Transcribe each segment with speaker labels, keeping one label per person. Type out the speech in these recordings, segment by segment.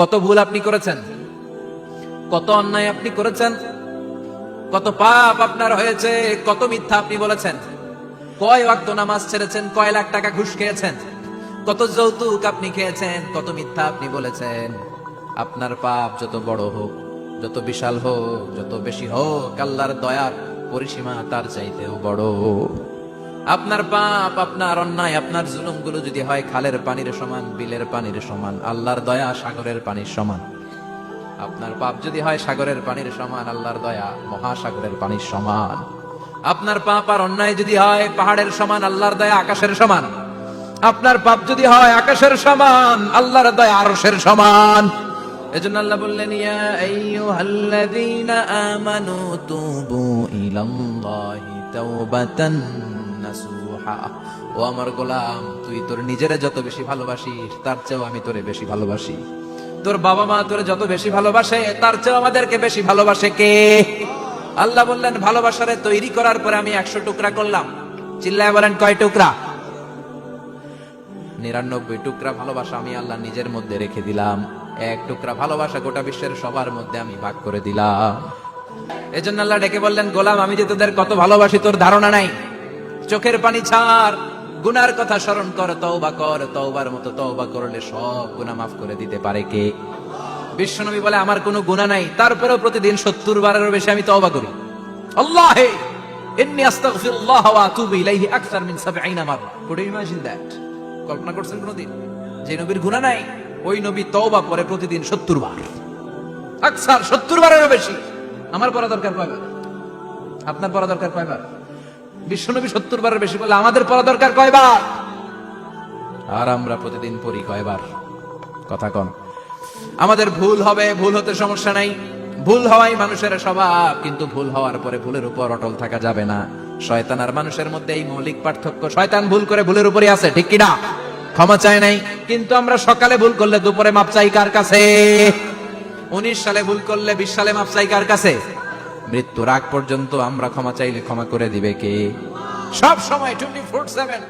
Speaker 1: কত ভুল আপনি করেছেন, কত অন্যায় আপনি করেছেন, কত পাপ আপনার হয়েছে, কত মিথ্যা আপনি বলেছেন, কয় ওয়াক্ত নামাজ ছেড়েছেন, কয় লাখ টাকা ঘুষ খেয়েছেন, কত যৌতুক আপনি খেয়েছেন, কত মিথ্যা আপনি বলেছেন। আপনার পাপ যত বড় হোক, যত বিশাল হোক, যত বেশি হোক, আল্লাহর দয়ার পরিসীমা তার চাইতেও বড়। আপনার পাপ, আপনার অন্যায়, আপনার জুলুমগুলো যদি হয় খালের পানির সমান, বিলের পানির সমান, আল্লাহর দয়া সাগরের পানির সমান। আপনার পাপ যদি হয় সাগরের পানির সমান, আল্লাহর দয়া মহাসাগরের পানির সমান। আপনার পাপ আর অন্যায় যদি হয় পাহাড়ের সমান, আল্লাহর দয়া আকাশের সমান। আপনার পাপ যদি হয় আকাশের সমান, আল্লাহর দয়া আরশের সমান। এজন্য আল্লাহ বললেন, ইয়া আইয়ুহাল্লাযীনা আমানু তুবু ইলাল্লাহি তাওবাতান নাসুহা। ও আমার গোলাম, তুই তোর নিজেরে যত বেশি ভালোবাসিস তার চেয়েও আমি তোরে বেশি ভালোবাসি। তোর বাবা মা তোরে যত বেশি ভালোবাসে তার চেয়েও আমাদেরকে বেশি ভালোবাসে কে? আল্লাহ বললেন, ভালোবাসারে তৈরি করার পরে আমি 100 টুকরা করলাম। চিল্লায় বলেন, কয় টুকরা? 99 টুকরা ভালোবাসা আমি আল্লাহ নিজের মধ্যে রেখে দিলাম। 1 টুকরা ভালোবাসা গোটা বিশ্বের সবার মধ্যে আমি ভাগ করে দিলাম। এজন্য আল্লাহ ডেকে বললেন, গোলাম আমি যে তোদের কত ভালোবাসি তোর ধারণা নাই। চোখের পানি ছাড়, গুনার কথা স্মরণ কর, তওবা কর। তওবার মতো তওবা করলে সব গুনাহ মাফ করে দিতে পারে কে? বিশ্বনবী বলে, আমার কোনো গুনাহ নাই, তারপরেও প্রতিদিন 70 বারেরও বেশি আমি তওবা করি। আল্লাহে ইন্নী আস্তাগফিরুল্লাহ ওয়া আতুবু ইলাইহি আকসার মিন 70 মাররা। Could you imagine that? কল্পনা করছেন কোনদিন যে নবীর গুনাহ নাই, ওই নবী তওবা করে প্রতিদিন 70 বার, আকসার 70 বারেরও বেশি। আমার পড়া দরকার কয়বার? আপনার পড়া দরকার কয়বার? বিশ্বনবী 70 বারের বেশি বলে, আমাদের পড়া দরকার কয়বার? আর আমরা প্রতিদিন পড়ি কয়বার? কথা কন। আমাদের ভুল হবে, ভুল হতে সমস্যা নাই, ভুল হওয়াই মানুষের স্বভাব, কিন্তু ভুল হওয়ার পরে ভুলের উপর অটল থাকা যাবে না। শয়তান আর মানুষের মধ্যে এই মৌলিক পার্থক্য। শয়তান ভুল করে ভুলের উপরই আছে, ঠিক কিনা? ক্ষমা চায় নাই, কিন্তু আমরা সকালে ভুল করলে দুপুরে মাপ চাই কার কাছে? 19 সালে ভুল করলে 20 সালে মাপ চাই কার কাছে? মৃত্যুর আগ পর্যন্ত আমরা ক্ষমা চাইলে ক্ষমা করে দিবে কে? সব সময় 24/7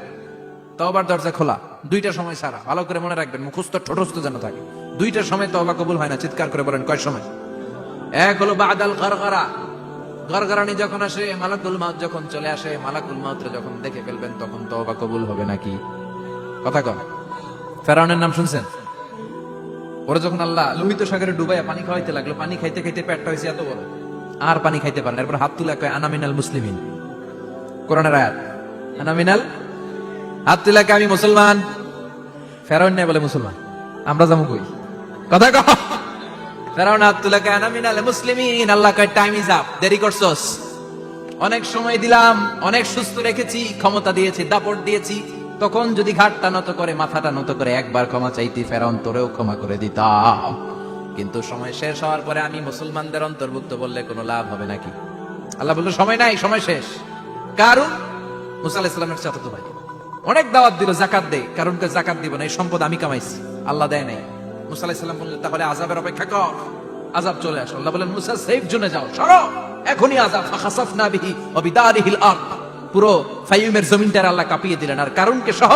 Speaker 1: তওবার দরজা খোলা, 2টা সময় ছাড়া। ভালো করে মনে রাখবেন, মুখস্থ ঠোঁটস্থ যেন থাকে। 2টার সময় তওবা কবুল হয় না। চিৎকার করে বলেন, কয় সময়? এক হলো বাদাল গরগরা, গরগরানি যখন আসে, মালাকুল মাউত যখন চলে আসে, মালাকুল মাউতরে যখন দেখে ফেলবেন তখন তওবা কবুল হবে নাকি? কথা কন। ফেরাউনের নাম শুনছেন? ওরা যখন আল্লাহ লোহিত সাগরে ডুবাইয়া পানি খাওয়াইতে লাগলো, পানি খাইতে খাইতে পেটটা হয়েছে এত বড়, আর পানি খাইতে পারেন। এরপর হাত তুলে কয়, আনা মিনাল মুসলিমিন। কোরআনের আয়াত, আনা মিনাল, হাত তুলে কয়, আমি মুসলমান। ফেরাউন নেই বলে মুসলমান, আমরা যাবো কই? কথা কও। ফেরাউন হাত তুলে কয়, আনা মিনাল মুসলিমিন। আল্লাহ কয়, টাইম ইজ আপ, দেরি করছস। অনেক সময় দিলাম, অনেক সুস্থ রেখেছি, ক্ষমতা দিয়েছি, দাপট দিয়েছি, তখন যদি ঘাটটা নত করে, মাথাটা নত করে একবার ক্ষমা চাইতি, ফেরাউন তোরেও ক্ষমা করে দিতাম। কিন্তু সময় শেষ হওয়ার পরে আমি মুসলমানদের অন্তর্ভুক্ত বললে কোনো লাভ হবে নাকি? আল্লাহ বলল, সময় নাই, সময় শেষ। কারণ মুসা আলাইহিস সালামের চাচাতো ভাই অনেক দাওয়াত দিল, যাকাত দে। কারণকে যাকাত দিব না, এই সম্পদ আমি কামাইছি, আল্লাহ দেয় নাই। মুসা আলাইহিস সালাম বললেন, তাহলে আযাবের অপেক্ষা কর, আযাব চলে আসে। আল্লাহ বলেন, মুসা সেফ জোনে যাও, সরো, এখনই আযাব। ফাখাসাফনা বিহি ওয়া বিদারিহিল আরদ, পুরো ফায়ুমের জমিনটার আল্লাহ কাঁপিয়ে দিলেন, আর কারণকে সহ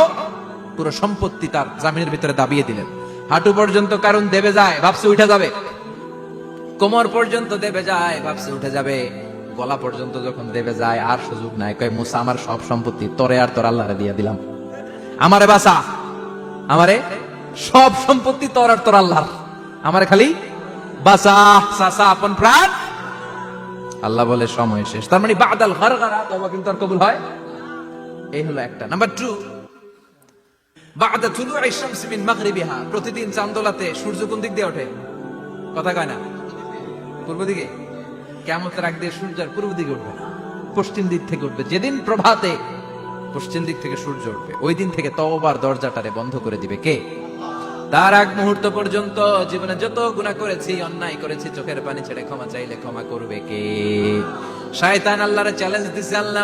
Speaker 1: পুরো সম্পত্তি তার জামিনের ভিতরে দাবিয়ে দিলেন। হাঁটু পর্যন্ত কারণ দেবে যায়, ভাবছে উঠে যাবে। কোমর পর্যন্ত দেবে যায়, ভাবছে উঠে যাবে। গলা পর্যন্ত যখন দেবে যায়, আর সুযোগ নাই। কয়, মুসা আমার সব সম্পত্তি তোরে আর তোর আল্লাহরে দিয়ে দিলাম, আমারে বাঁচা, আমারে সব সম্পত্তি তোর আর তোর আল্লাহর, আমারে খালি বাঁচা, চাচা আপন প্রাণ। আল্লাহ বলে, সময় শেষ। তার মানে বাদাল গরগরা তওবা কিন্তু আর কবুল হয়। এই হলো একটা। নাম্বার 2, বাদা তুলুই শামস মিন মাগরিবিহা। প্রতিদিন চাঁদোলাতে সূর্য কোন দিক দিয়ে ওঠে? কথা কয় না? পূর্ব দিকে। কিয়ামতের আগ দিয়ে সূর্য আর পূর্ব দিকে উঠবে না, পশ্চিম দিক থেকে উঠবে। যেদিন প্রভাতে পশ্চিম দিক থেকে সূর্য উঠবে, ওই দিন থেকে তওবার দরজাটারে বন্ধ করে দিবে কে? তার আগ মুহূর্ত পর্যন্ত জীবনে যত গুনাহ করেছি, অন্যায় করেছি, চোখের পানি ছেড়ে ক্ষমা চাইলে ক্ষমা করবে কে? শয়তান আল্লাহরে চ্যালেঞ্জ দিছে, আল্লাহ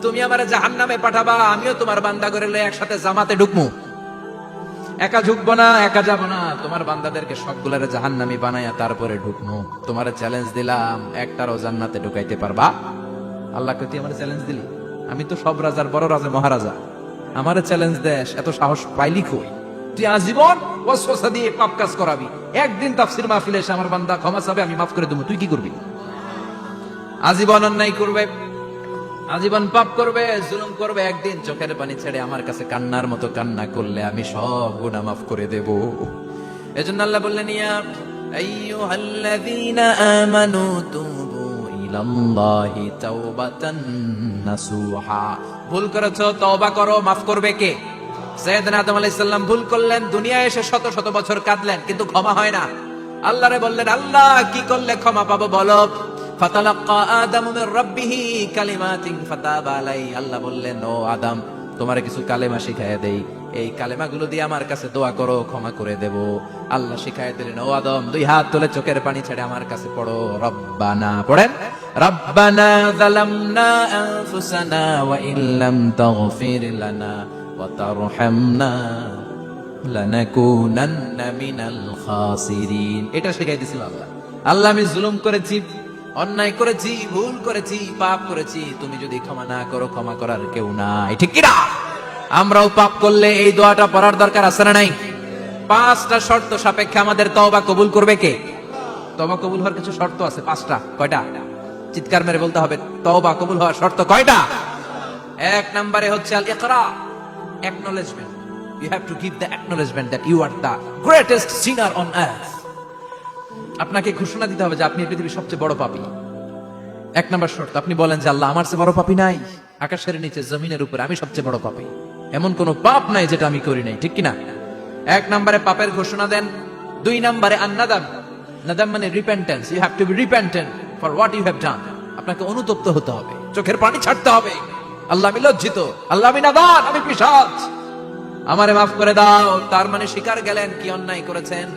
Speaker 1: তুমি আমারে জাহান্নামে পাঠাবা, আমিও তোমার বান্দা করে লয়ে একসাথে জামাতে ঢুকমু। একা ঢুকবো না, একা যাবো না, তোমার বান্দাদেরকে সবগুলারে জাহান্নামী বানায়া তারপরে ঢুকমু। তোমারে চ্যালেঞ্জ দিলাম, একটারও জান্নাতে ঢুকাইতে পারবা? আল্লাহকে তুই আমারে চ্যালেঞ্জ দিলি? আমি তো সব রাজার বড় রাজা, মহারাজা, আমারে চ্যালেঞ্জ দেশ, এত সাহস পাইলি কই? তুই আজীবন ওয়াসওয়াসা দিয়ে পাপ কাজ করাবি, একদিন তাফসীর মাহফিলে এসে আমার বান্দা ক্ষমা চাবে, আমি মাফ করে দেবো, তুই কি করবি? আজীবন অন্যায় করবে, আজীবন পাপ করবে, জুলুম করবে, একদিন চোখের পানি ছেড়ে আমার কাছে কান্নার মতো কান্না করলে আমি সব গুনাহ মাফ করে দেব। এজন্য আল্লাহ বললেন, ইয়া আইয়ুহাল্লাযীনা আমানু তুবু ইলাল্লাহি তাওবাতান নাসুহা। ভুল করেছো, তওবা করো, মাফ করবে কে? সাইয়েদনা আদম আলাইহিস সালাম ভুল করলেন, দুনিয়ায় এসে শত শত বছর কাঁদলেন, কিন্তু ক্ষমা হয় না। আল্লাহরে বললেন, আল্লাহ কি করলে ক্ষমা পাবো বলো? ফাতালাক্কা আদামু মির রাব্বিহি কালিমাতিন ফাতাবা আলাই। আল্লাহ বললেন, ও আদম, তোমারে কিছু কালেমা শিখাইয়া দেই, এই কালেমাগুলো দিয়ে আমার কাছে দোয়া করো, ক্ষমা করে দেব। আল্লাহ শিখাইয়া দিলেন, ও আদম, দুই হাত তুলে চোখের পানি ছেড়ে আমার কাছে পড়ো, রব্বানা, পড়েন, রব্বানা যালামনা আনফুসানা ওয়া ইল্লাম তাগফির লানা ওয়া তারহামনা লানাকুনান্না মিনাল খাসিরিন। এটা শিখাই দিয়েছিল আল্লাহ। আল্লাহ, আমি জুলুম করেছি, অন্যায় করেছি, ভুল করেছি, পাপ করেছি, তুমি যদি ক্ষমা না করো, ক্ষমা করার কেউ নাই, ঠিক কি না? আমরাও পাপ করলে এই দোয়াটা পড়ার দরকার আছে না নাই? 5টা শর্ত সাপেক্ষে আমাদের তওবা কবুল করবে কে? তওবা কবুল হওয়ার কিছু শর্ত আছে 5টা। কয়টা? চিৎকার মেরে বলতে হবে, তওবা কবুল হওয়ার শর্ত কয়টা? 1 নম্বরে হচ্ছে আল ইকরা, acknowledgement. You have to give the acknowledgement that you are the greatest sinner on earth. আপনাকে ঘোষণা দিতে হবে যে আপনি পৃথিবীর সবচেয়ে বড় পাপী। 1 নম্বর শর্ত, আপনি বলেন যে আল্লাহ, আমার চেয়ে বড় পাপী নাই, আকাশের নিচে জমিনের উপরে আমি সবচেয়ে বড় পাপী, এমন কোন পাপ নাই যেটা আমি করি নাই, ঠিক কিনা? 1 নম্বরে পাপের ঘোষণা দেন। 2 নম্বরে আন-নাদাম, নাদাম মানে repentance. You have to be repentant for what you have done. আপনাকে অনুতপ্ত হতে হবে, চোখের পানি ছাড়তে হবে। আল্লাহ, আমি লজ্জিত, আল্লাহ আমি নাদান, আমি পিশাচ, আমারে মাফ করে দাও। তার মানে স্বীকার গেলেন কি অন্যায় করেছেন।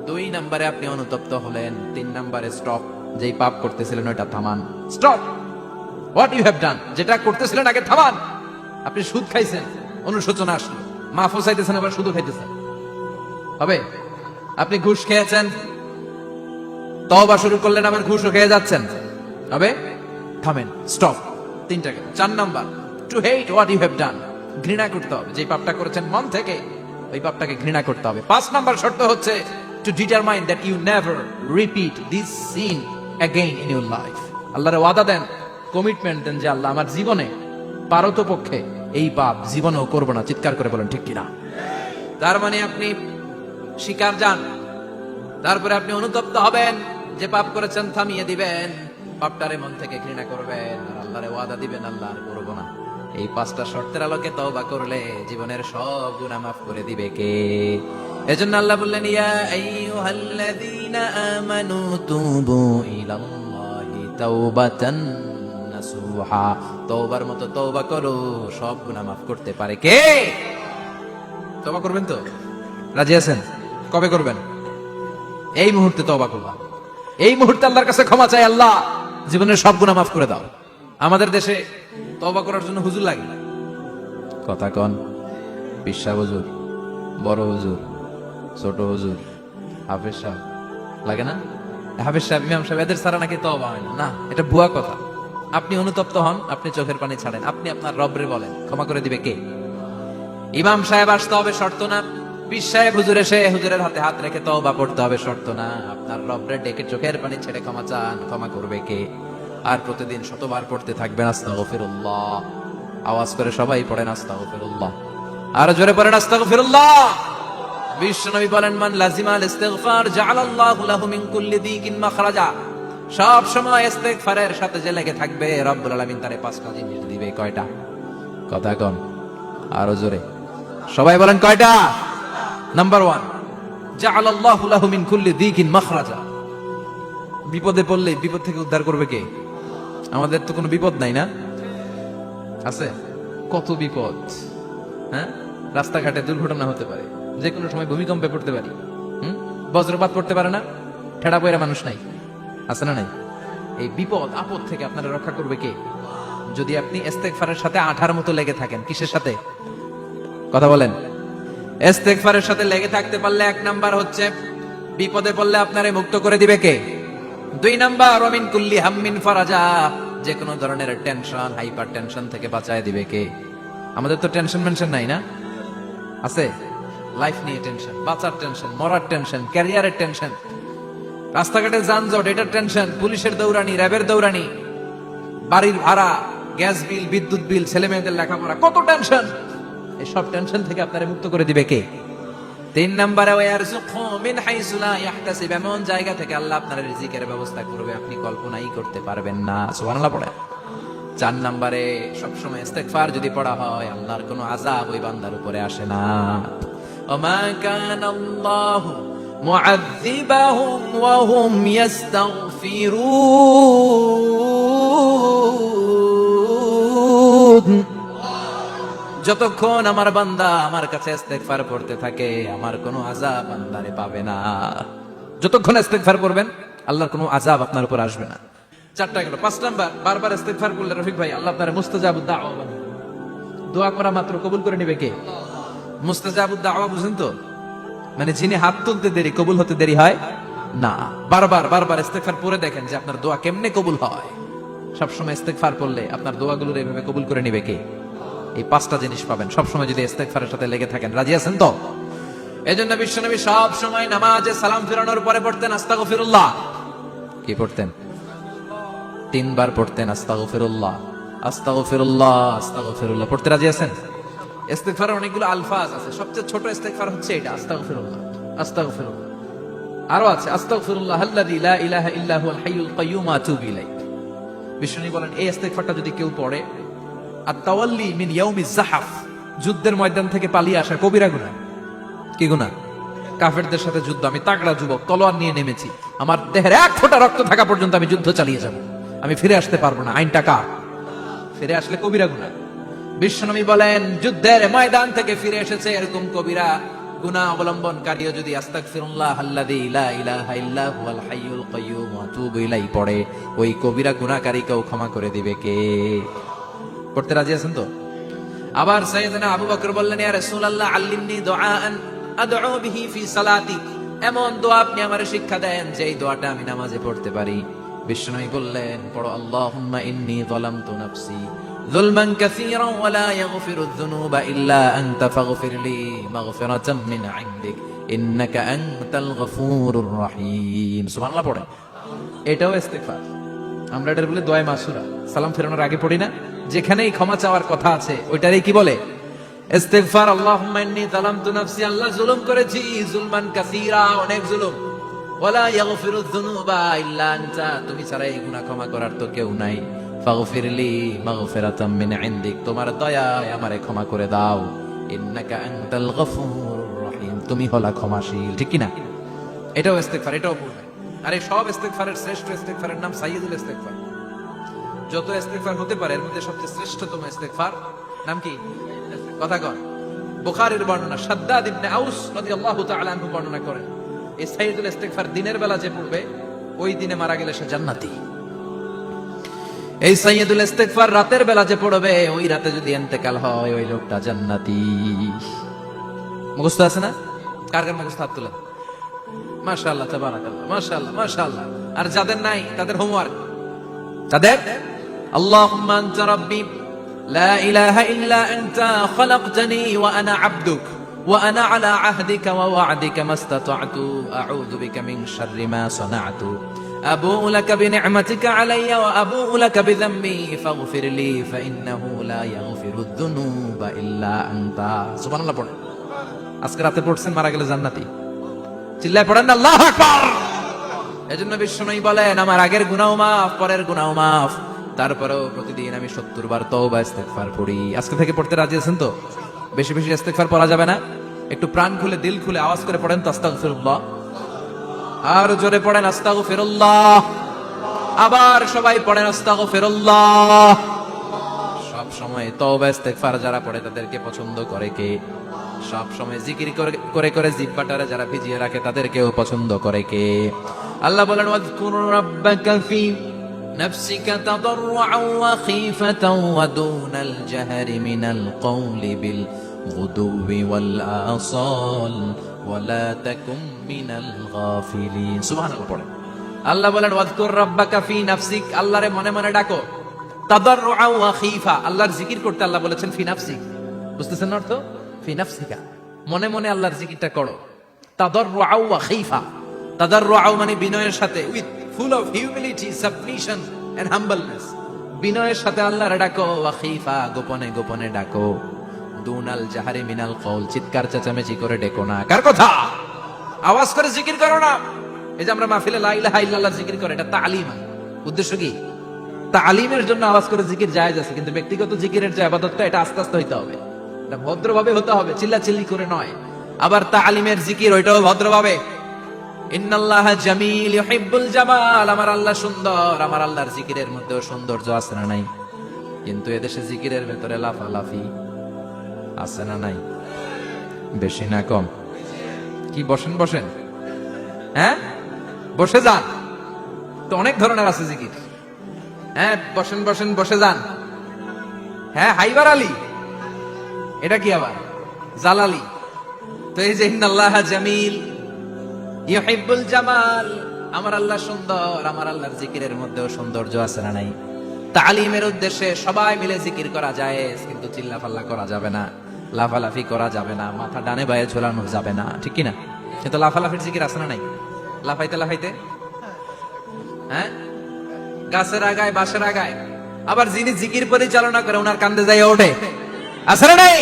Speaker 1: 2 নম্বরে আপনি অনুতপ্ত হলেন। 3 নম্বরে স্টপ, যেই পাপ করতেছিলেন ওটা থামান, stop what you have done, যেটা করতেছিলেন আগে থামান। আপনি সুদ খাইছেন, অনুশোচনা আসলো, মাফও চাইতেছেন, আবার সুদও খাইতেছেন, হবে? আপনি ঘুষ খেয়েছেন, তওবা শুরু করলেন, আবার ঘুষও খেয়ে যাচ্ছেন, হবে? থামেন, স্টপ। 3টা গেল। 4 number, to hate what you have done, ঘৃণা করতে হবে, যে পাপটা করেছেন মন থেকে ওই পাপটাকে ঘৃণা করতে হবে। 5 নাম্বার শর্ত হচ্ছে to determine that you never repeat this sin again in your life. আল্লাহর ওয়াদা দেন, কমিটমেন্ট দেন যে আল্লাহ, আমার জীবনে পারতপক্ষে এই পাপ জীবনেও করব না। চিৎকার করে বলেন, ঠিক কিনা? তার মানে আপনি স্বীকার যান, তারপরে আপনি অনুতপ্ত হবেন, যে পাপ করেছেন থামিয়ে দিবেন, পাপটারে মন থেকে ঘৃণা করবেন, আর আল্লাহরে ওয়াদা দিবেন, আল্লাহ আর করব না। এই 5টা শর্তের আলোকে তওবা করলে জীবনের সব গুনাহ মাফ করে দিবে কে? এজন্য আল্লাহ বললেন, ইয়া আইয়ুহাল্লাযীনা আমানু তুবু ইলাল্লাহি তাওবাতান নাসুহা। তওবার মতো তওবা করো, সব গুনাহ মাফ করতে পারে কে? তওবা করবেন তো? রাজি আছেন? কবে করবেন? এই মুহূর্তে তওবা করলাম, এই মুহূর্তে আল্লাহর কাছে ক্ষমা চাই, আল্লাহ জীবনের সব গুনাহ মাফ করে দাও। আমাদের দেশে তওবা করার জন্য হুজুর লাগে, কথা কন, বিশ্বাস হুজুর, বড় হুজুর, ছোট হুজুর, হাফেজ সাহেব, লাগে না? হাফেজ সাহেব, ইমাম সাহেব, এদের ছাড়া নাকি তওবা হয় না। না, এটা ভুয়া কথা। আপনি অনুতপ্ত হন, আপনি চোখের পানি ছাড়েন, আপনি আপনার রবরে বলেন, ক্ষমা করে দিবে কে? ইমাম সাহেব আসতে হবে, শর্ত না। পীর সাহেব হুজুর এসে হুজুরের হাতে হাত রেখে তওবা পড়তে হবে, শর্ত না। আপনার রবরে ডেকে চোখের পানি ছেড়ে ক্ষমা চান, ক্ষমা করবে কে? আর প্রতিদিন শতবার পড়তে থাকবেন আস্তাগফিরুল্লাহ। আওয়াজ করে সবাই পড়েন আস্তাগফিরুল্লাহ, আর জোরে পড়েন আস্তাগফিরুল্লাহ। বিশ্বনবী বলেন, মান লাজিমাল ইস্তিগফার জাআলাল্লাহু লাহু মিন কুল্লি দিকিন মাখরাজা। সব সময় ইস্তিগফারের সাথে যে লেগে থাকবে, রব্বুল আলামিন তারে 5টা জিনিস দিবে। কয়টা? কথা কন, আরো জোরে সবাই বলেন, কয়টা? নাম্বার 1, জাআলাল্লাহু লাহু মিন কুল্লি দিকিন মাখরাজা। বিপদে পড়লে বিপদ থেকে উদ্ধার করবে কে? আমাদের তো কোনো বিপদ নাই, না আছে? কত বিপদ, হ্যাঁ? রাস্তাঘাটে দুর্ঘটনা হতে পারে, যে কোনো সময় ভূমিকম্পে পড়তে পারি, বজ্রপাত পড়তে পারে না, ঠেড়া পয়রা মানুষ নাই, আছে না নাই? এই বিপদ আপদ থেকে আপনারা রক্ষা করবে কে? যদি আপনি ইস্তেগফারের সাথে আঠার মতো লেগে থাকেন। কিসের সাথে? কথা বলেন। ইস্তেগফারের সাথে লেগে থাকতে পারলে 1 নাম্বার হচ্ছে বিপদে পড়লে আপনারে মুক্ত করে দিবে কে? 2 নাম্বার, ওমিন কুল্লি হাম্মিন ফারাজা, যে কোনো ধরনের টেনশন, হাইপার টেনশন থেকে বাঁচায় দিবে কে? আমাদের তো টেনশন মেনশন নাই, না আছে? লাইফ নিয়ে টেনশন, বাঁচার টেনশন, মরার টেনশন, ক্যারিয়ারের টেনশন, রাস্তাঘাটে যানজট এটার টেনশন, পুলিশের দৌড়ানি, র্যাবের দৌড়ানি, বাড়ির ভাড়া, গ্যাস বিল, বিদ্যুৎ বিল, ছেলে মেয়েদের লেখাপড়া, কত টেনশন। এই সব টেনশন থেকে আপনারা মুক্ত করে দিবে কে? 3 নম্বরে ওয়ারযুকহু মিন হাইসু লা ইয়াহতাসিব, এমন জায়গা থেকে আল্লাহ আপনার রিজিকের ব্যবস্থা করবে আপনি কল্পনাই করতে পারবেন না। সুবহানাল্লাহ পড়ে। 4 নম্বরে সবসময় ইস্তেগফার যদি পড়া হয় আল্লাহর কোনো আযাব ওই বান্দার উপরে আসে না। ওমা কানাল্লাহু মুআযযিবাহুম ওয়া হুম ইস্তাগফিরুন, যতক্ষণ আমার বান্দা আমার কাছে ইস্তেগফার পড়তে থাকে আমার কোনো আযাব বান্দারে পাবে না। যতক্ষণ ইস্তেগফার করবেন আল্লাহর কোনো আযাব আপনার উপর আসবে না। 4টা গেল। 5 নাম্বার, বারবার ইস্তেগফার করলে রফিক ভাই আল্লাহ আপনার মুস্তাজাবুদ দাওয়া বানাবে। দোয়া করা মাত্র কবুল করে নেবে কে? মুস্তাজাবুদ দাওয়া বুঝেন তো? মানে যিনি হাত তুলতে দেরি কবুল হতে দেরি হয় না। বারবার বারবার ইস্তেগফার পড়ে দেখেন যে আপনার দোয়া কেমনে কবুল হয়। সবসময় ইস্তেগফার পড়লে আপনার দোয়াগুলোর এইভাবে কবুল করে নেবে কে? এই 5টা জিনিস পাবেন সবসময় যদি ইস্তেগফারের সাথে লেগে থাকেন। রাজি আছেন তো? এজন্য বিশ্বনবী সব সময় নামাজে সালাম ফিরানোর পরে পড়তেন আস্তাগফিরুল্লাহ। কি পড়তেন? 3 বার পড়তেন আস্তাগফিরুল্লাহ, আস্তাগফিরুল্লাহ, আস্তাগফিরুল্লাহ। পড়তে রাজি আছেন? ইস্তেগফারের অনেকগুলো আলফাজ আছে, সবচেয়ে ছোট ইস্তেগফার হচ্ছে এটা, আস্তাগফিরুল্লাহ, আস্তাগফিরুল্লাহ। আরো আছে আস্তাগফিরুল্লাহ আল্লাযী লা ইলাহা ইল্লা হুয়াল হাইয়ুল কাইয়্যুম ওয়া আতুবু ইলাইহি। বিশ্বনবী বলেন এই ইস্তেগফারটা যদি কেউ পড়ে, আত-তাওয়াল্লি মিন ইয়াউমিজ যাহাফ, যুদ্ধের ময়দান থেকে পালিয়ে আসা কবিরা গুনাহ। কি গুনাহ? কাফেরদের সাথে যুদ্ধ, আমি তাগড়া যুবক, তলোয়ার নিয়ে নেমেছি, আমার দেহের 1 ফোঁটা রক্ত থাকা পর্যন্ত আমি যুদ্ধ চালিয়ে যাব, আমি ফিরে আসতে পারবো না, আইনটা কার? ফিরে আসলে কবিরা গুনাহ। বিশ্বনবী বলেন যুদ্ধের ময়দান থেকে ফিরে এসেছে এরকম কবিরা গুনাহ অবলম্বনকারীও যদি আস্তাগফিরুল্লাহ আল্লাযী লা ইলাহা ইল্লা হুয়াল হাইয়ুল কাইয়্যুম ওয়া আতুবু ইলাইহি পড়ে, ওই কবিরা গুনাহকারীকেও ক্ষমা করে দিবে কে? করতে রাজি আছেন তো? আবার সাইয়েদনা আবু বকর বললেন ইয়া রাসূলুল্লাহ আল্লিমনি দুআআন আদউ বিহি ফি সালাতি, এমন দোয়া আপনি আমারে শিক্ষা দেন যে এই দোয়াটা আমি নামাজে পড়তে পারি। বিশ্বনবী বললেন পড়ো আল্লাহুম্মা ইন্নী যালামতু নাফসি যুলমান কাসীরান ওয়া লা ইয়াগফিরুয যুনুবা ইল্লা আনতা ফাগফিরলি মাগফিরাতাম মিন ইনদিক ইন্নাকা আনতাল গফুরুর রহিম। সুবহানাল্লাহ পড়ে। এটাও ইস্তেগফার। আমরা এটার বলে দোয়া মাসুরা, সালাম ফেরানোর আগে পড়ি না? যেখানেই ক্ষমা চাওয়ার কথা আছে ওইটারই কি বলে? ইস্তেগফার। আল্লাহুম্মা ইন্নী যালামতু নাফসি, আল্লাহ জুলুম করেছি, যুলমান কাসীরা, অনেক জুলুম, ওয়ালা ইয়াগফিরুয যুনুবা ইল্লা আনতা, তুমি ছাড়া এই গুনাহ ক্ষমা করার তো কেউ নাই, ফাগফিরলি মাগফিরাতাম মিন ইনদিক, তোমার দয়ায় আমারে ক্ষমা করে দাও, ইন্নাকা আনতাল গফুরুর রহিম, তুমি হলা ক্ষমাশীল। ঠিক কি না? এটাও ইস্তেগফার, এটাও পড়বে। আর এই সব ইস্তেগফারের শ্রেষ্ঠ ইস্তেগফারের নাম সাইয়্যিদুল ইস্তেগফার। যত ইস্তেগফার হতে পারে এর মধ্যে সবচেয়ে শ্রেষ্ঠতম ইস্তেগফার নাম কি? কথা কর। বুখারীর বর্ণনা, শাদ্দাদ ইবনে আউস রাদিয়াল্লাহু তাআলা আনহু বর্ণনা করেন এই সাইয়্যিদুল ইস্তেগফার দিনের বেলা যে পড়বে ওই দিনে মারা গেলে সে জান্নাতি। এই সাইয়্যিদুল ইস্তেগফার রাতের বেলা যে পড়বে ওই রাতে যদি ইন্তেকাল হয় ওই লোকটা জান্নাতি। মুখস্থ আছে না? কার কার মুখস্থ? হাত তোলেন। মাশাআল্লাহ, তাবারাকাল্লাহ, মাশাআল্লাহ, মাশাআল্লাহ। আর যাদের নাই তাদের হোমওয়ার্ক, তাদের আল্লাহুম্মা আনতা রাব্বি লা ইলাহা ইল্লা আনতা খালাকতানি ওয়া আনা আবদুক ওয়া আনা আলা আহদিকা ওয়া ওয়া'দিকা মাস্তাতা'তু আউযু বিকা মিন শাররি মা সানা'তু আবু'ু লাকা বিনি'মাতিকা আলাইয়া ওয়া আবু'ু লাকা বিযামবি ফাগফিরলি ফাইন্নাহু লা ইয়াগফিরুয যুনুবা ইল্লা আনতা। সুবহানাল্লাহ পড়েন। আজকে রাতে পড়ছেন, মারা গেলে জান্নাতি। চিল্লায় পড়েন না আল্লাহু আকবার। এজন্য বিশ্বনবী বলেন আমার আগের গুনাহও মাফ, পরের গুনাহও মাফ, তারপরেও প্রতিদিন আমি 70 বার তওবা ইস্তেগফার পড়ি। আজকে থেকে পড়তে রাজি আছেন তো? বেশি বেশি ইস্তেগফার পড়া যাবে না? একটু প্রাণ খুলে দিল খুলে আওয়াজ করে পড়েন তো আস্তাগফিরুল্লাহ। আর জোরে পড়েন আস্তাগফিরুল্লাহ। আবার সবাই পড়েন আস্তাগফিরুল্লাহ। সব সময় তওবা ইস্তেগফার যারা পড়ে তাদেরকে পছন্দ করে কে? সব সময় জিকির করে করে জিহ্বাটারে যারা ভিজিয়ে রাখে তাদেরকেও পছন্দ করে কে? আল্লাহ বলেন ওয়াজকুর রাব্বাকা ফি নাফসিকা তাদাররুআন ওয়া খীফাতান ওয়া দুনাল জাহরি মিনাল কওলি বিল গুদুবি ওয়াল আসাল ওয়া লা তাকুম মিনাল গাফিলিন। সুবহানাল্লাহ পড়েন। আল্লাহ বলেন ওয়াজকুর রাব্বাকা ফি নাফসিক, আল্লাহরে মনে মনে ডাকো, তাদাররুআন ওয়া খীফা, আল্লাহর জিকির করতে আল্লাহ বলেছেন ফি নাফসিক। বুঝতেছেন না অর্থ? ফি নাফসিকা, মনে মনে আল্লাহর জিকিরটা করো। তাদাররুআ ওয়া খাইফা, তাদাররুআ মানে বিনয়ের সাথে, with full of humility, submission and humbleness, বিনয়ের সাথে আল্লাহর ডাকো। ওয়া খাইফা, গোপনে গোপনে ডাকো। দুনাল জাহারি মিনাল কওল, চিৎকার চেঁচামেচি করে ডেকো না। কার কথা? আওয়াজ করে জিকির করো না। এই যে আমরা মাহফিলে লা ইলাহা ইল্লাল্লাহ জিকির করে, এটা তালিম। উদ্দেশ্য কি? তালিমের জন্য আওয়াজ করে জিকির জায়েজ আছে, কিন্তু ব্যক্তিগত জিকিরের যে ইবাদতটা, এটা আস্তে আস্তে হইতে হবে, এটা ভদ্রভাবে হতে হবে, চিল্লাচিল্লি করে নয়। আবার তালিমের জিকির, ওইটাও ভদ্রভাবে। ইন্নাল্লাহা জামিল ইউহিব্বুল জামাল, আমার আল্লাহ সুন্দর, আমার আল্লাহর জিকিরের মধ্যেও সৌন্দর্য আছে না নাই? কিন্তু এদেশে জিকিরের ভেতরে লাফালাফি আছে না নাই? বেশি না কম? কি বসেন বসেন, হ্যাঁ বসে যান, তো অনেক ধরনের আছে জিকির। হ্যাঁ বসেন বসেন, বসে যান। হ্যাঁ হাইবার আলী, এটা কি আবার জালালি? তো এই যে ইন্নাল্লাহা জামিল ইউহিব্বুল জামাল, আমার আল্লাহ সুন্দর, আমার আল্লাহর জিকিরের মধ্যেও সৌন্দর্য আছে না নাই? তালিমের উদ্দেশ্যে সবাই মিলে জিকির করা যায়, কিন্তু চিল্লাফাল্লা করা যাবে না, লাফালাফি করা যাবে না, মাথা ডানে বায়ে ঝোলানো যাবে না, ঠিক কিনা? কিন্তু লাফালাফির জিকির আছে না নাই? লাফাইতে লাফাইতে, হ্যাঁ গাছের আগায় বাঁশের আগায়। আবার যিনি জিকির পরিচালনা করে ওনার কান্দে যাই ওঠে, আছে না নাই?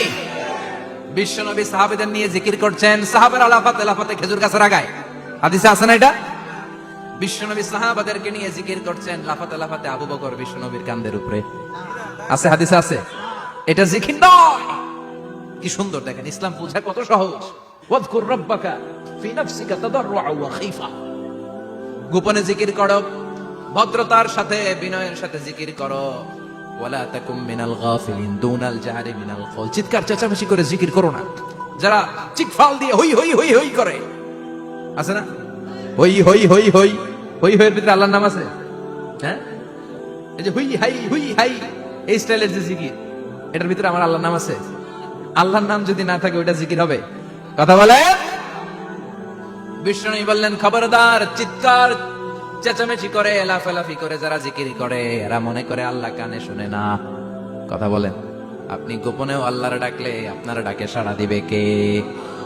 Speaker 1: বিশ্বনবী সাহাবীদের নিয়ে জিকির করছেন, সাহাবারা লাফাতে লাফাতে খেজুর গাছের আগায়। হাদিসে আছে না এটা? বিশ্বনবী সাহাবাদেরকে নিয়ে জিকির করছেন, লাফাতে লাফাতে আবু বকর বিশ্বনবীর কান্দের উপরে। আছে, হাদিসে আছে। এটা জিকির নয়। কি সুন্দর দেখেন, ইসলাম বোঝা কত সহজ। ওয়াযকুর রাব্বাকা ফি নাফসিকা তাদাররুআ ওয়া খাইফা, গোপনে জিকির করো, ভদ্রতার সাথে বিনয়ের সাথে জিকির করো। ওয়ালা তাকুম মিনাল গাফিলিন দুনাল জাহারি মিনাল কওল, চিৎকার চেঁচামেচি করে জিকির করো না। যারা চিৎফাল দিয়ে হই হই হই হই করে, আছে না? হই হই হই হই হই হইয়ের ভিতরে আল্লাহর নাম আছে। হ্যাঁ এই যে হুই হাই হুই হাই, এই স্টাইলের যে জিকির, এটার ভিতরে আমার আল্লাহর নাম আছে? আল্লাহর নাম যদি না থাকে ওইটা জিকির হবে? কথা বলে। বিষ্ণু বললেন, খবরদার, চিৎকার চেঁচামেচি করে লাফালাফি করে যারা জিকির করে, এরা মনে করে আল্লাহ কানে শুনে না। কথা বলেন। আপনি গোপনেও আল্লাহর ডাকলে আপনার ডাকে সাড়া দিবে কে?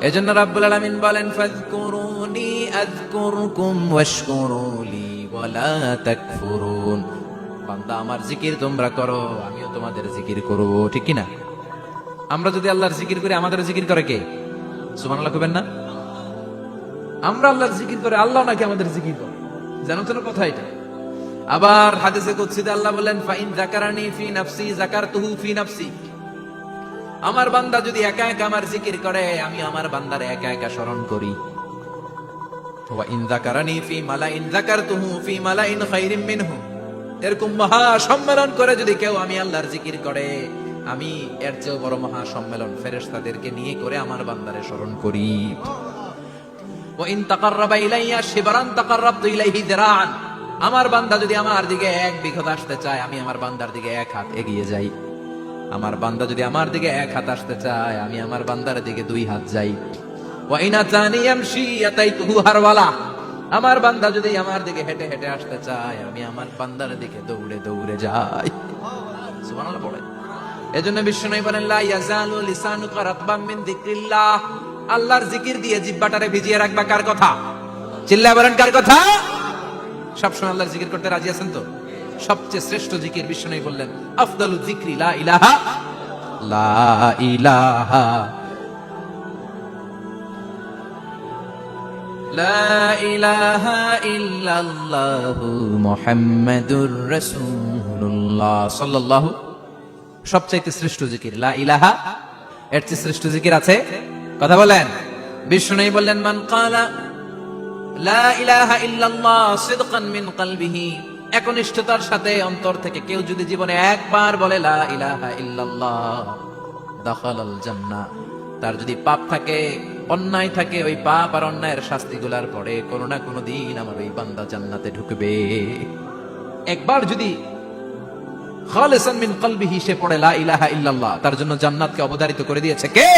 Speaker 1: এজন্য রাব্বুল আলামিন বলেন, ফাযকুরুনি আযকুরকুম ওয়াশকুরুলি ওয়ালা তাকফুরুন। বান্দা আমার জিকির তোমরা করো, আমিও তোমাদের জিকির করব, ঠিক কি না? আমরা যদি আল্লাহর জিকির করি, আমাদের জিকির করে কে? সুবহানাল্লাহ কইবেন না? আমরা আল্লাহর জিকির করে, আল্লাহ নাকি আমাদের জিকির করে? জানো তো কথা এটা। আবার হাদিসে কুদসিতে আল্লাহ বলেন, ফাইন যাকারানি ফি নাফসি যাকারতুহু ফি নাফসি, আমার বান্দা যদি একা একা আমার জিকির করে, আমি আমার বান্দারে একা একা স্মরণ করি। ওয়া ইন যাকারানি ফি মালাইন যাকারতুহু ফি মালাইন খায়রিম মিনহু, এরকম মহা সম্মেলন করে যদি কেউ আমি আল্লাহর জিকির করে, আমি এর চেয়ে বড় মহা সম্মেলন ফেরেশতাদেরকে নিয়ে করে আমার বান্দারে স্মরণ করি। ওয়া ইন তাকাররাবা ইলাইয়া শিবরান তাকাররাবতু ইলাইহি দিরান, আমার বান্দা যদি আমার দিকে এক বিঘত আসতে চায়, আমি আমার বান্দার দিকে এক হাত এগিয়ে যাই। আমার বান্দা যদি আমার দিকে এক হাত আসতে চায়, আমি আমার বান্দার দিকে দুই হাত যাই। ওয়া ইন আতানি ইয়ামশি আতাইতুহু হারওয়ালা, আমার বান্দা যদি আমার দিকে হেঁটে হেঁটে আসতে চায়, আমি আমার বান্দার দিকে দৌড়ে দৌড়ে যাই। সুবহানাল্লাহ পড়ে। এজন্য বিষ্ণু বলেন, লা ইয়াজালু লিসানুকা রাতবাম মিন যিকরিল্লাহ, আল্লাহর জিকির দিয়ে জিহ্বাটারে ভিজিয়ে রাখবা। কার কথা? চিল্লায় বলেন, কার কথা? সবসময় আল্লাহর জিকির করতে রাজি আছেন তো? সবচেয়ে শ্রেষ্ঠ জিকির বিষ্ণু বললেন, আফদালু যিকরি লা ইলাহা লা ইলাহা লা ইলাহা ইল্লাল্লাহু মুহাম্মাদুর রাসূলুল্লাহ সাল্লাল্লাহু, সবচাইতে শ্রেষ্ঠ জিকির লা ইলাহা। এর চেয়ে শ্রেষ্ঠ জিকির আছে? কথা বলেন। বিষ্ণু বললেন, মান ক্বালা লা ইলাহা ইল্লাল্লাহ সিদকান মিন কলবিহি, একনিষ্ঠতার সাথে অন্তর থেকে কেউ যদি জীবনে একবার বলে লা ইলাহা ইল্লাল্লাহ, দাখালাল জান্নাহ, তার যদি পাপ থাকে, অন্যায় থাকে, ওই পাপ আর অন্যায়ের শাস্তিগুলার পরে কোনো না কোনো দিন আমার ওই বান্দা জান্নাতে ঢুকবে। একবার যদি খালিসান মিন কলবিহি সে পড়ে লা ইলাহা ইল্লাল্লাহ, তার জন্য জান্নাতকে অবধারিত করে দিয়েছে কে?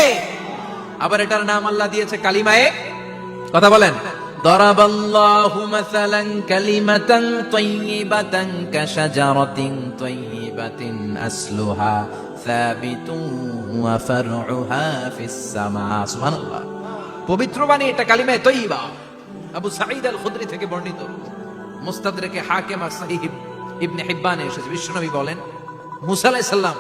Speaker 1: আবার এটার নাম আল্লাহ দিয়েছে কালিমায়ে। কথা বলেন। দরাবাল্লাহু মাসালান কালিমাতান তাইয়িবাতান কাশাজারাতিন তাইয়িবাতিন আসলুহা সাবিতুন ওয়া ফারউহা ফিস সামা। সুবহানাল্লাহ। পবিত্র বাণী, এটা কালিমা তয়্যিবা। আবু সাঈদ আল খুদরি থেকে বর্ণিত, মুস্তাদরাকে হাকিম আর সহিহ ইবনে হিব্বানে এসেছে। বিশ্বনবী বলেন, মুসা আলাইহিস সালাম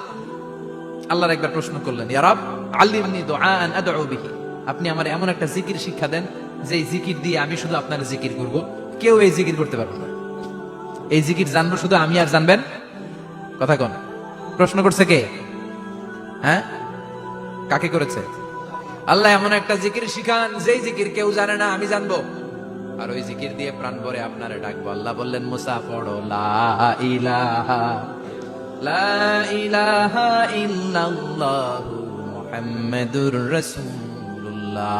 Speaker 1: আল্লাহর একবার প্রশ্ন করলেন, ইয়া রব আল্লিমনি দুআআন আদউ বিহি, আপনি আমার এমন একটা জিকির শিক্ষা দেন যে জিকির দিয়ে আমি শুধু আপনার জিকির করব, কেউ এই জিকির করতে পারবে না। এই জিকির জানবো শুধু আমি, আর জানবেন কথা কোন? প্রশ্ন করছে কে? হ্যাঁ, কাকে করেছে? আল্লাহ এমন একটা জিকির শিখান যেই জিকির কেউ জানে না, আমি জানবো, আর ওই জিকির দিয়ে প্রাণ ভরে আপনারে ডাকবো। আল্লাহ বললেন, মুসা পড়ো লা ইলাহা ইল্লাল্লাহু মুহাম্মাদুর রাসূলুল্লাহ।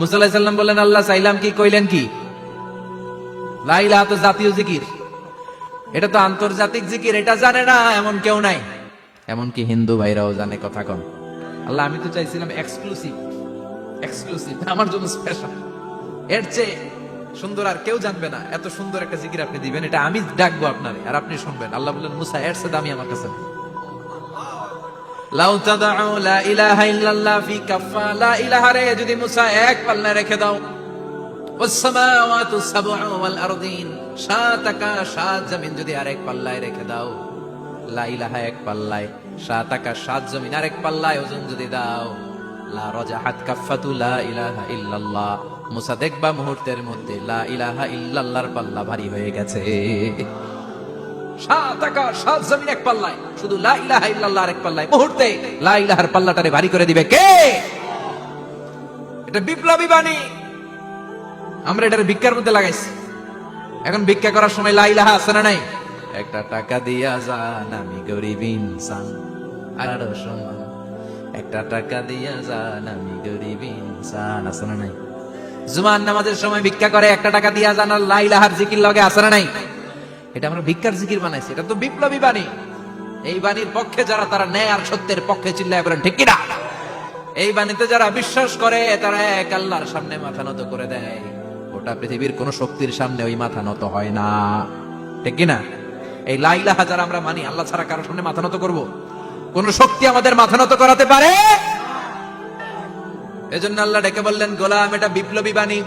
Speaker 1: মুসা আলাইহিস সালাম বললেন, আল্লাহ চাইলাম কি, কইলেন কি? লা ইলাহা তো জাতীয় জিকির, এটা তো আন্তর্জাতিক জিকির, এটা জানে না এমন কেউ নাই, এমনকি হিন্দু ভাইরাও জানে। কথা কন। আল্লাহ আমি তো চাইছিলাম এক্সক্লুসিভ, আমার জন্য স্পেশাল, এর চেয়ে সুন্দর আর কেউ জানবে না। এত সুন্দর একটা জিকির আপনি দিবেন, এটা আমি ডাকবো আপনারে আর আপনি শুনবেন। আল্লাহ বললেন, মুসা এর চেয়ে দামি আমার কাছে। লাউ তাদউ লা ইলাহা ইল্লাল্লাহ ফি কাফা, লা ইলাহা রে যদি মুসা এক পাল্লায় রেখে দাও, ওয়াস সামাওয়াতু সাবউ ওয়াল আরদিন, সাত আকাশ সাত জমিন যদি আরেক পাল্লায় রেখে দাও, লা ইলাহা এক পাল্লায়, সাত আকাশ সাত জমিন আরেক পাল্লায় ওজন যদি দাও, লা রাজাহাত কাফাতু লা ইলাহা ইল্লাল্লাহ, মুসা দেখবা মুহূর্তের মধ্যে লা ইলাহা ইল্লাল্লাহর পাল্লা ভারী হয়ে গেছে। সাত আকাশ সাত জমিন এক পাল্লায়, শুধু লা ইলাহা ইল্লাল্লাহর এক পাল্লায়, মুহূর্তে লা ইলাহার পাল্লাটারে ভারী করে দিবে কে? এটা বিপ্লবী বাণী। আমরা এটার ভিক্ষার মধ্যে লাগাইছি। এখন ভিক্ষা করার সময় লা ইলাহা আছে না নাই? একটা টাকা দিয়া যান, আমি গরিব ইনসান, আর সমান, একটা টাকা দিয়া যান, আমি গরিব ইনসান, আছে না নাই? জুমার নামাজের সময় ভিক্ষা করে, একটা টাকা দিয়া যান, আর লা ইলাহার জিকির লগে, আছে না নাই? এটা আমরা ভিক্ষার জিকির বানাইছি, এটা তো বিপ্লবী বাণী। এই বাণীর পক্ষে যারা, তারা ন্যায় আর সত্যের পক্ষে চিল্লায় বলেন ঠিক কিনা? এই বাণীতে যারা বিশ্বাস করে, তারা এক আল্লাহর সামনে মাথা নত করে দেয়। গোটা পৃথিবীর কোন শক্তির সামনে ওই মাথা নত হয় না, ঠিক কিনা? এই লা ইলাহা যারা আমরা মানি, আল্লাহ ছাড়া কারোর সামনে মাথা নত করব? কোন শক্তি আমাদের মাথা নত করাতে পারে? এজন্য আল্লাহ ডেকে বললেন, গোলাম এটা বিপ্লবী বাণী।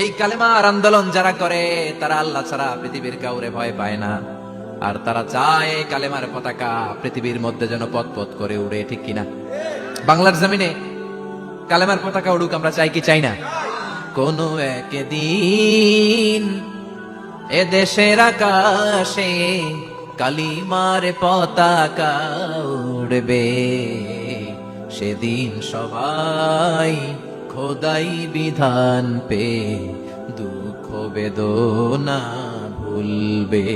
Speaker 1: এই কালেমার আন্দোলন যারা করে, তারা আল্লাহ ছাড়া পৃথিবীর কাউরে ভয় পায় না, আর তারা চায় কালেমার পতাকা পৃথিবীর মধ্যে যেন পথ পথ করে উড়ে, ঠিক কিনা? বাংলার জমিনে কালেমার পতাকা উড়ুক, আমরা চাই কি চাই না? কোন একদিন এ দেশের আকাশে কালিমার পতাকা উড়বে, সেদিন সবাই খোদাই বিধান পে দুঃখ বেদনা ভুলবে।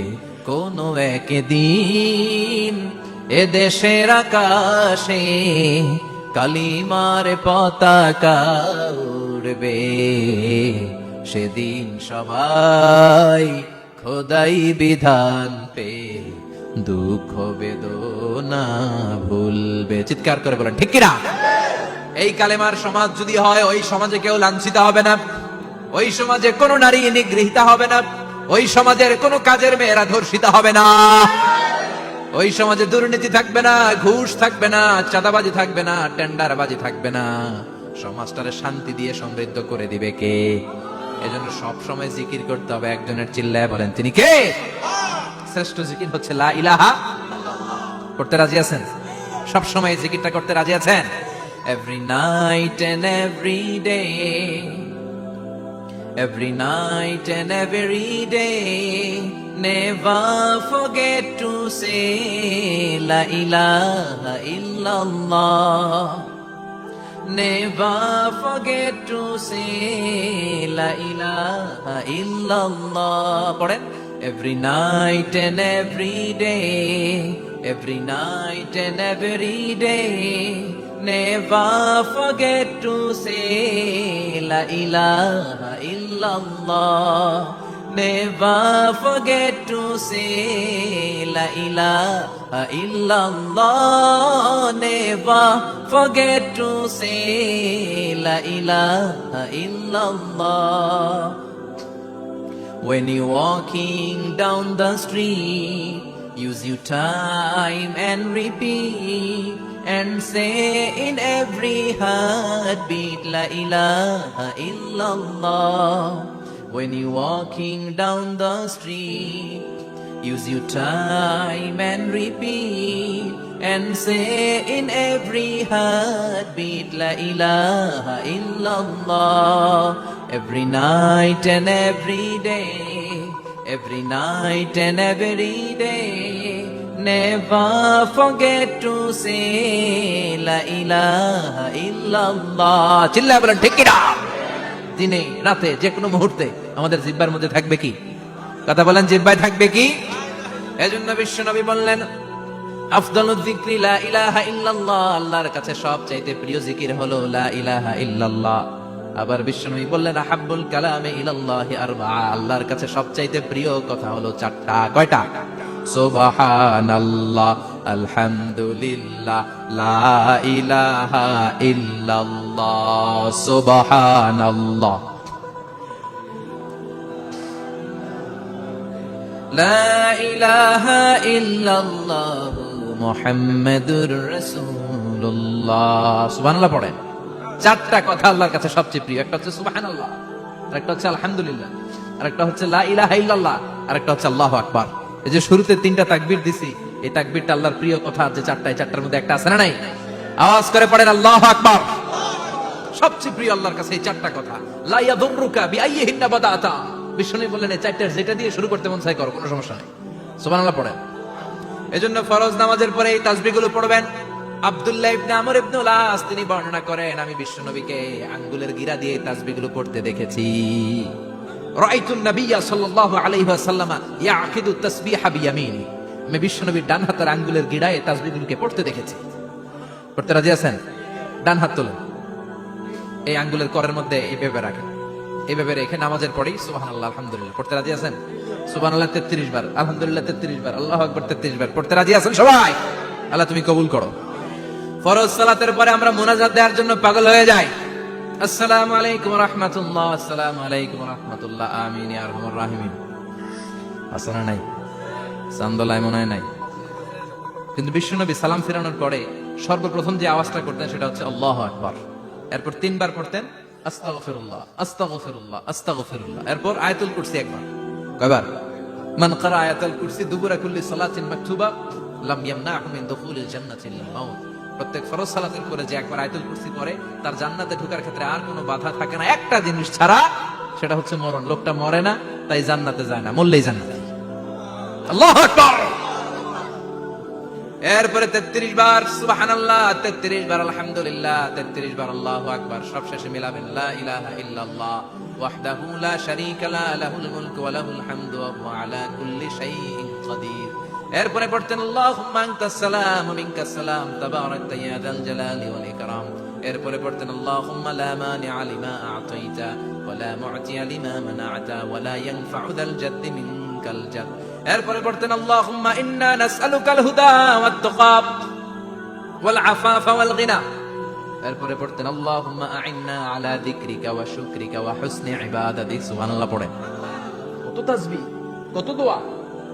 Speaker 1: কোন একদিন এ দেশের আকাশে কালিমার পতাকা উড়বে, সেদিন সবাই খোদাই বিধান পে দুঃখ বেদনা ভুলবে। চিৎকার করে বলেন ঠিক কিনা? এই কালেমার সমাজ যদি হয়, ওই সমাজে কেউ লাঞ্ছিত হবে না, ওই সমাজে কোন নারী নিগৃহীতা হবে না, ওই সমাজের কোন কাজের মেয়েরা ধর্ষিত হবে না, ওই সমাজে দুর্নীতি থাকবে না, ঘুষ থাকবে না, চাঁদাবাজি থাকবে না, টেন্ডারবাজি থাকবে না। সমাজটারে শান্তি দিয়ে সমৃদ্ধ করে দিবে কে? এজন্য সব সময় জিকির করতে হবে একজনের, চিল্লায় বলেন তিনি কে? শ্রেষ্ঠ জিকির হচ্ছে লা ইলাহা। করতে রাজি আছেন? সব সময় জিকিরটা করতে রাজি আছেন? Every night and every day, every night and every day, never forget to say la ilaha illallah, never forget to say la ilaha illallah. পড়েন, every night and every day, every night and every day, never forget to say la ilaha illallah, never forget to say la ilaha illallah, never forget to say la ilaha illallah. When you're walking down the street, Use your time and repeat and say in every heartbeat, La ilaha illallah. When you're walking down the street, use your time and repeat and say in every heartbeat, La ilaha illallah. Every night and every day, every night and every day, never forget to say La ilaha illallah. চিল্লায় বলেন ঠিক কিনা? দিনে রাতে যে কোনো মুহূর্তে আমাদের জিহ্বার মধ্যে থাকবে কি? কথা বলেন, জিহ্বায় থাকবে কি? এজন্য বিশ্বনবী বললেন, আফদালুয যিকরি লা ইলাহা ইল্লাল্লাহ। আল্লাহর কাছে সবচাইতে প্রিয় জিকির হলো লা ইলাহা ইল্লাল্লাহ। আবার বিশ্বনবী বললেন, আহাব্বুল কালামে ইলাল্লাহি আরবাআ। আল্লাহর কাছে সবচাইতে প্রিয় কথা হলো চারটা। কয়টা? সুবহানাল্লাহ, আলহামদুলিল্লাহ, লা ইলাহা ইল্লাল্লাহ। সুবহানাল্লাহ, লা ইলাহা ইল্লাল্লাহ, মুহাম্মাদুর রাসূলুল্লাহ। সুবহানাল্লাহ পড়েন। চারটা কথা আল্লাহর কাছে সবচেয়ে প্রিয়। একটা হচ্ছে সুবহানাল্লাহ, আরেকটা হচ্ছে আলহামদুলিল্লাহ, আরেকটা হচ্ছে লা ইলাহা ইল্লাল্লাহ, আরেকটা হচ্ছে আল্লাহু আকবার। এই যে শুরুতে তিনটা তাকবীর দিছি, এই তাকবীরটা আল্লাহর প্রিয় কথা যে চারটা, এই চারটার মধ্যে একটা আছে না নাই? আওয়াজ করে পড়েন আল্লাহু আকবার। সবচেয়ে প্রিয় আল্লাহর কাছে এই চারটা কথা। লা ইয়াদুররুকা বিআইয়িহিন্না বাদাতা। বিষ্ণু বললেন এই চারটার যেটা দিয়ে শুরু করতে মন চাই করো, কোনো সমস্যা নেই। সুবহানাল্লাহ পড়েন। এজন্য ফরজ নামাজের পরে এই তাসবিহগুলো পড়বেন। আব্দুল্লাহ ইবনে আমর ইবনে আস তিনি বর্ণনা করেন, আমি বিশ্বনবীকে আঙ্গুলের গিরা দিয়ে তাসবিহগুলো পড়তে দেখেছি। রাআইতুন নাবিয়্যা সাল্লাল্লাহু আলাইহি ওয়াসাল্লাম ইয়াকিদু তাসবিহা বিয়ামিনি। আমি বিশ্বনবীর ডান হাতের আঙ্গুলের গিরায় তাসবিহগুলোকে পড়তে দেখেছি। পড়তে রাজি আছেন? ডান হাত তুলেন, এই আঙ্গুলের করের মধ্যে এইভাবে রাখেন, এইভাবে রেখে নামাজের পরেই সুবহানাল্লাহ, আলহামদুলিল্লাহ পড়তে রাজি আছেন? সুবহানাল্লাহ 33 বার, আলহামদুলিল্লাহ 33 বার, আল্লাহু আকবার 33 বার। পড়তে রাজি আছেন সবাই? আল্লাহ তুমি কবুল করো। ফরজ সালাতের পরে আমরা মুনাজাত দেওয়ার জন্য পাগল হয়ে যাই। আসসালামু আলাইকুম ওয়া রাহমাতুল্লাহ, আসসালামু আলাইকুম ওয়া রাহমাতুল্লাহ, আমিন ইয়া আরহামার রাহিমিন। আসলে নাই, চান্দলায় মনে হয় নাই। কিন্তু বিশ্বনবী সালাম ফিরানোর পরে সর্বপ্রথম যে আওয়াজটা করতেন সেটা হচ্ছে আল্লাহু আকবার। এরপর 3 বার পড়তেন আস্তাগফিরুল্লাহ, আস্তাগফিরুল্লাহ, আস্তাগফিরুল্লাহ। এরপর আয়াতুল কুরসি একবার। কয়বার? মান ক্বারা আয়াতুল কুরসি দুবুরা কুল্লি সালাতিন মাকতুবা লাম ইয়ামনাহু মিন দুখুলিল জান্নাতি ইল্লাল মাউত। প্রত্যেক ফরজ সালাতের পরে যে একবার আয়াতুল কুরসি পড়ে তার জান্নাতে ঢোকার ক্ষেত্রে আর কোনো বাধা থাকে না, একটা জিনিস ছাড়া, সেটা হচ্ছে মরণ। লোকটা মরে না, তাই জান্নাতে যায় না, মরলেই জান্নাতে। আল্লাহু আকবার। এরপরে 33 বার সুবহানাল্লাহ, 33 বার আলহামদুলিল্লাহ, 33 বার আল্লাহু আকবার। সব শেষে মিলাবেন লা ইলাহা ইল্লাল্লাহ ওয়াহদাহু লা শারীকা লা লাহুল মুলকু ওয়া লাহুল হামদু ওয়া হুয়া আলা কুল্লি শাইইন কাদির। এরপরে পড়তেন আল্লাহুম্মা আনতাস সালাম ওয়া মিনকাস সালাম তাবারাকতা ইয়া যাল জালালি ওয়াল ইকরাম। এরপরে পড়তেন আল্লাহুম্মা লা মানিআ লিমা আ'তাইতা ওয়া লা মু'তিয়া লিমা মানা'তা ওয়া লা ইয়ানফা'ু যাল জাদ্দি মিনকাল জাদ। এরপরে পড়তেন আল্লাহুম্মা ইন্না নাসআলুকাল হুদা ওয়াত তুকা ওয়াল আফাফা ওয়াল গিনা। এরপরে পড়তেন আল্লাহুম্মা আ'ইন্না আলা যিকরিকা ওয়া শুকরিকা ওয়া হুসনি ইবাদাতিক। সুবহানাল্লাহ পড়েন। কত তাসবিহ, কত দোয়া।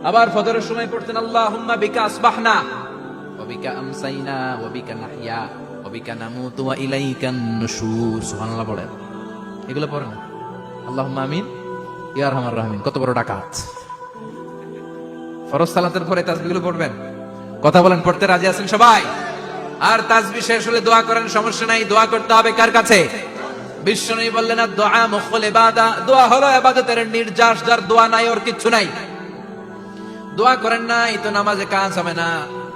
Speaker 1: আবার ফজরের সময় পড়তেন আল্লাহুম্মা বিকা আসবাহনা ওয়া বিকা আমসাইনা ওয়া বিকা নাহইয়া ওয়া বিকা নামুতু ওয়া ইলাইকান নুশুর। সুবহানাল্লাহ পড়েন। এগুলো পড়েন। আল্লাহুম্মা আমিন ইয়া আরহামার রাহিমিন। কত বড় ডাকাত। ফরজ সালাতের পরে তাসবিহগুলো পড়বেন। কথা বলেন, পড়তে রাজি আছেন সবাই? আর তাসবিহ শেষ হলে দোয়া করেন, সমস্যা নাই। দোয়া করতে হবে কার কাছে? বিশ্বনবী বললেন দুআ মুখুল ইবাদা। দোয়া হলো ইবাদতের নির্যাস, যার দোয়া নাই ওর কিচ্ছু নাই। দোয়া করেন নাই তো নামাজে কাজ হবে না,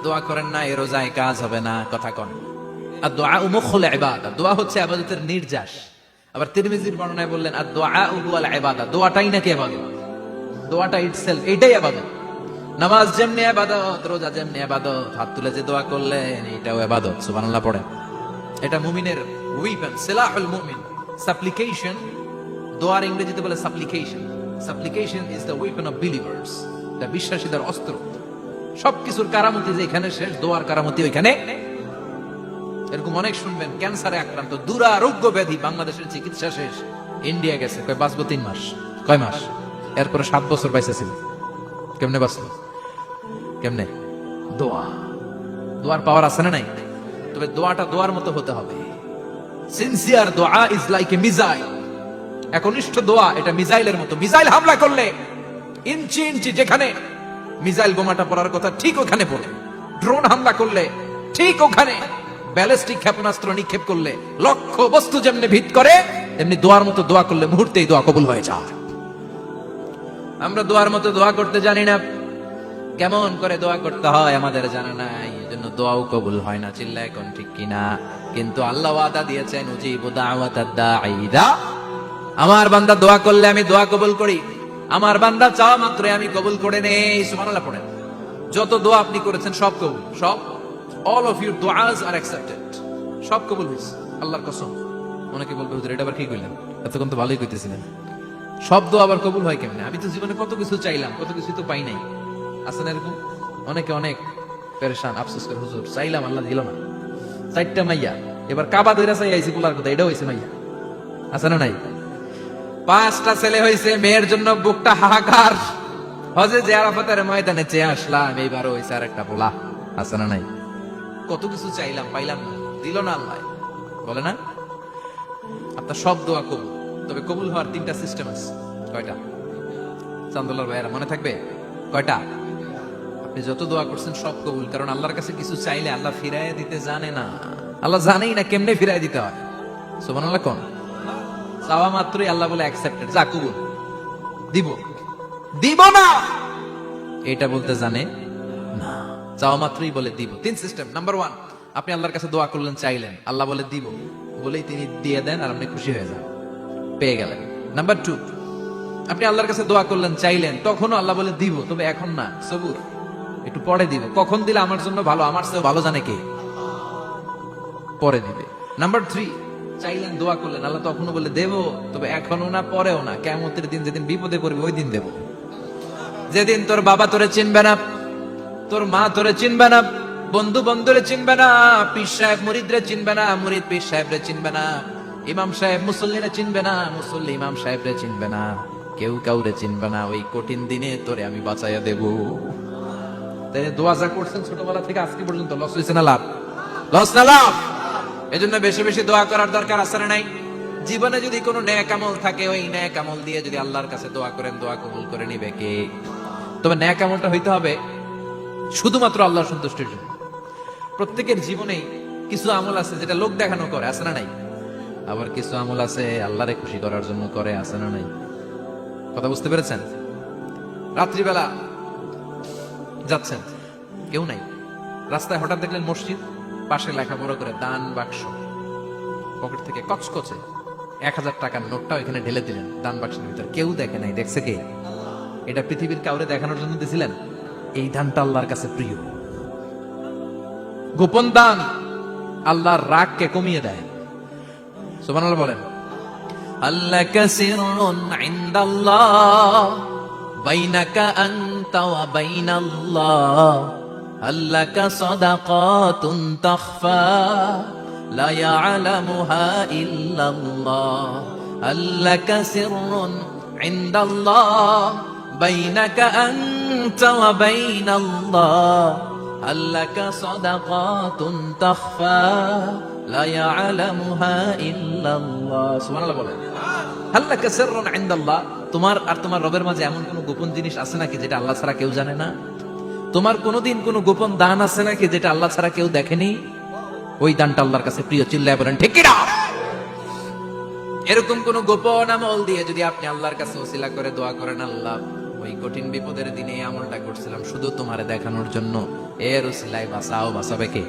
Speaker 1: দোয়া করেন নাই রোজায় কাজ হবে না। কথা কোন? আর দোয়া মুখুল ইবাদা, দোয়া হচ্ছে ইবাদতের নির্যাস। আবার তিরমিজির বর্ণনায় বললেন আর দোয়া হুয়াল ইবাদা, দোয়াটাই নাকি ইবাদত, দোয়াটা ইটসেলফ এইটাই ইবাদত। নামাজ যেমনি ইবাদত, রোজা যেমনি ইবাদত, হাত তুলে যে দোয়া করলেন এটাও ইবাদত। সুবহানাল্লাহ পড়েন। এটা মুমিনের ওয়েপন, সিলাহুল মুমিন। সাপ্লিকেশন, দোয়ার ইংরেজিতে বলে সাপ্লিকেশন। সাপ্লিকেশন is the weapon of believers, এটা বিশ্বাসীদের অস্ত্র। সবকিছুর কারামতি যেখানে শেষ, দোয়ার কারামতি ওইখানে। এরকম অনেক শুনবেন ক্যান্সারে আক্রান্ত, দুরারোগ্য ব্যাধি, বাংলাদেশের চিকিৎসা শেষ, ইন্ডিয়া গেছে, কয় বাঁচবো 3 মাস। কয় মাস? এরপরে 7 বছর বাইসে ছিল। কেমনে বাঁচলো? কেমনে? দোয়া। দোয়ার পাওয়ার আছে না নাই? তবে দোয়াটা দোয়ার মতো হতে হবে। সিনসিয়ার দোয়া ইজ লাইক এ মিসাইল। একনিষ্ঠ দোয়া এটা মিসাইলের মতো। মিসাইল হামলা করলে ইঞ্চি ইঞ্চি যেখানে মিসাইল বোমাটা পড়ার কথা ঠিক ওখানে পড়ে। ড্রোন হামলা করলে ঠিক ওখানে, ব্যালিস্টিক ক্ষেপণাস্ত্র নিক্ষেপ করলে লক্ষ্য বস্তু যেমনি ভিত করে, তেমনি দোয়ার মতো দোয়া করলে মুহূর্তেই দোয়া কবুল হয়ে যায়। আমরা দোয়ার মতো দোয়া করতে জানি না, কেমন করে দোয়া করতে হয় আমাদের জানা নাই, এজন্য দোয়াও কবুল হয় না। চিল্লা এখন ঠিক কিনা? কিন্তু আল্লাহ ওয়াদা দিয়েছেন, উজিবু দাওয়াতাদ দাঈদা, আমার বান্দা দোয়া করলে আমি দোয়া কবুল করি। আমার বান্দা চাওয়া মাত্রই আমি কবুল করে নেই। সুবহানাল্লাহ পড়েন। যত দোয়া আপনি করেছেন সব কবুল, সব। অল অফ ইউর দুআস আর অ্যাকসেপ্টেড, সব কবুল হয়েছে আল্লাহর কসম। অনেকে বলবে হুজুর এটা আবার কি কইলেন, এতক্ষণ তো ভালোই কইতেছিলেন। সব দোয়া আবার কবুল হয় কেমনে? আমি তো জীবনে কত কিছু চাইলাম, কত কিছু তো পাই নাই। আছে না এরকম? অনেকে অনেক পেরেশান, আফসোস করে, হুজুর চাইলাম আল্লাহ দিল না। 4টা মাইয়া, এবার কাবা ধইরা চাই আইছি পোলার কথা, এটা হইছে মাইয়া। আছে না নাই? 5টা ছেলে হইছে, মেয়ের জন্য বুকটা হাহাকার। হজে যে আরাফাতের ময়দানে চেয়ে আসলাম, এইবারও হইছে আরেকটা পোলা। আছে না নাই? কত কিছু চাইলাম, পাইলাম না, দিল না আল্লাহ। বলে না আপনার সব দোয়া কবুল, তবে কবুল হওয়ার 3টা সিস্টেম আছে। কয়টা? চান্দুল্লাহর ভাইয়েরা মনে থাকবে? কয়টা? আপনি যত দোয়া করছেন সব কবুল, কারণ আল্লাহর কাছে কিছু চাইলে আল্লাহ ফিরাইয়া দিতে জানে না। আল্লাহ জানেই না কেমনে ফিরাই দিতে হয়। সুবহানাল্লাহ কোন? চাওয়া মাত্রই আল্লাহ বলে অ্যাকসেপ্টেড, যা কবুল, দিব দিব না এটা বলতে জানে না। চাওয়া মাত্রই বলে দিব। 3 সিস্টেম। নাম্বার 1, আপনি আল্লাহর কাছে দোয়া করলেন, চাইলেন, আল্লাহ বলে দিব, বলেই তিনি দিয়ে দেন আর আপনি খুশি হয়ে যান, পেয়ে গেলেন। নাম্বার 2, আপনি আল্লাহর কাছে দোয়া করলেন, চাইলেন, তখনও আল্লাহ বলে দিব, তবে এখন না, সবুর, একটু পরে দিব। কখন দিলে আমার জন্য ভালো, আমার চেয়ে ভালো জানে কে, পরে দিবে। নাম্বার 3, চাইলেন, দোয়া করলেন, আল্লাহ তখনও বলে দেব, তবে এখনো না, পরেও না, কিয়ামতের দিন যেদিন বিপদে পড়বে ওই দিন দেব। যেদিন তোর বাবা তোরে চিনবে না, তোর মা তোরে চিনবে না, বন্ধু বন্ধুরে চিনবে না, পীর সাহেব মুরিদরে চিনবে না, মুরিদ পীর সাহেবরে চিনবে না, ইমাম সাহেব মুসল্লিরে চিনবে না, মুসল্লি ইমাম সাহেবরে চিনবে না, কেউ কাউরে চিনবে না। ওই কঠিন দিনে তোরে আমি বাঁচাইয়া দেব। তাই দোয়া যা করছেন ছোটবেলা থেকে আজকে পর্যন্ত, লস হয়েছে না লাভ? লস না লাভ? এজন্য বেশি বেশি দোয়া করার দরকার আছে না নাই? জীবনে যদি কোনো নেক আমল থাকে, ওই নেক আমল দিয়ে যদি আল্লাহর কাছে দোয়া করেন, দোয়া কবুল করে নিবে কে? তবে নেক আমলটা হইতে হবে শুধুমাত্র আল্লাহর সন্তুষ্টির জন্য। প্রত্যেকের জীবনেই কিছু আমল আছে যেটা লোক দেখানো করে, আছে না নাই? আবার কিছু আমল আছে আল্লাহরে খুশি করার জন্য করে, আছে না নাই? কথা বুঝতে পেরেছেন? রাত্রিবেলা যাচ্ছেন, কেউ নাই, রাস্তায় হঠাৎ দেখলেন মসজিদ, পাশে লেখা বড় করে দান বাক্স, পকেট থেকে কচকচে 1000 টাকার নোটটা এখানে ঢেলে দিলেন দান বাক্সের ভিতর। কেউ দেখে নাই, দেখছে কে? এটা পৃথিবীর কাউরে দেখানোর জন্য দিছিলেন? এই দানটা আল্লাহর কাছে প্রিয়। গোপন দান আল্লাহর রাগকে কমিয়ে দেয়। সুবহানাল্লাহ বলেন। আল্লাকা সিররুন ইনদাল্লাহ বাইনাকা আনতা ওয়া বাইনাল্লাহ, আল্লাকা সাদাকাতুন তাখফা লা ইয়ালামুহা ইল্লাল্লাহ, আল্লাকা সিররুন ইনদাল্লাহ বাইনাকা আনতা ওয়া বাইনাল্লাহ, আল্লাকা সাদাকাতুন তাখফা লা ইয়ালামুহা ইল্লাল্লাহ। সুবহানাল্লাহ বলেন। আল্লাকা সিররুন ইনদাল্লাহ, তোমার আর তোমার রবের মাঝে এমন কোন গোপন জিনিস আছে নাকি যেটা আল্লাহ ছাড়া কেউ জানে না? তোমার কোনোদিন কোনো গোপন দান আছে নাকি যেটা আল্লাহ ছাড়া কেউ দেখেনি? ওই দানটা আল্লাহর কাছে প্রিয়। চিল্লায় বলেন ঠিক কি না? এরকম কোন গোপন আমল দিয়ে যদি আপনি আল্লাহর কাছে ওসিলা করে দোয়া করেন, আল্লাহ ওই কঠিন বিপদের দিনে এই আমলটা করছিলাম শুধু তোমারে দেখানোর জন্য, এর ওসিলায় বাঁচাও, বাঁচাবে কে?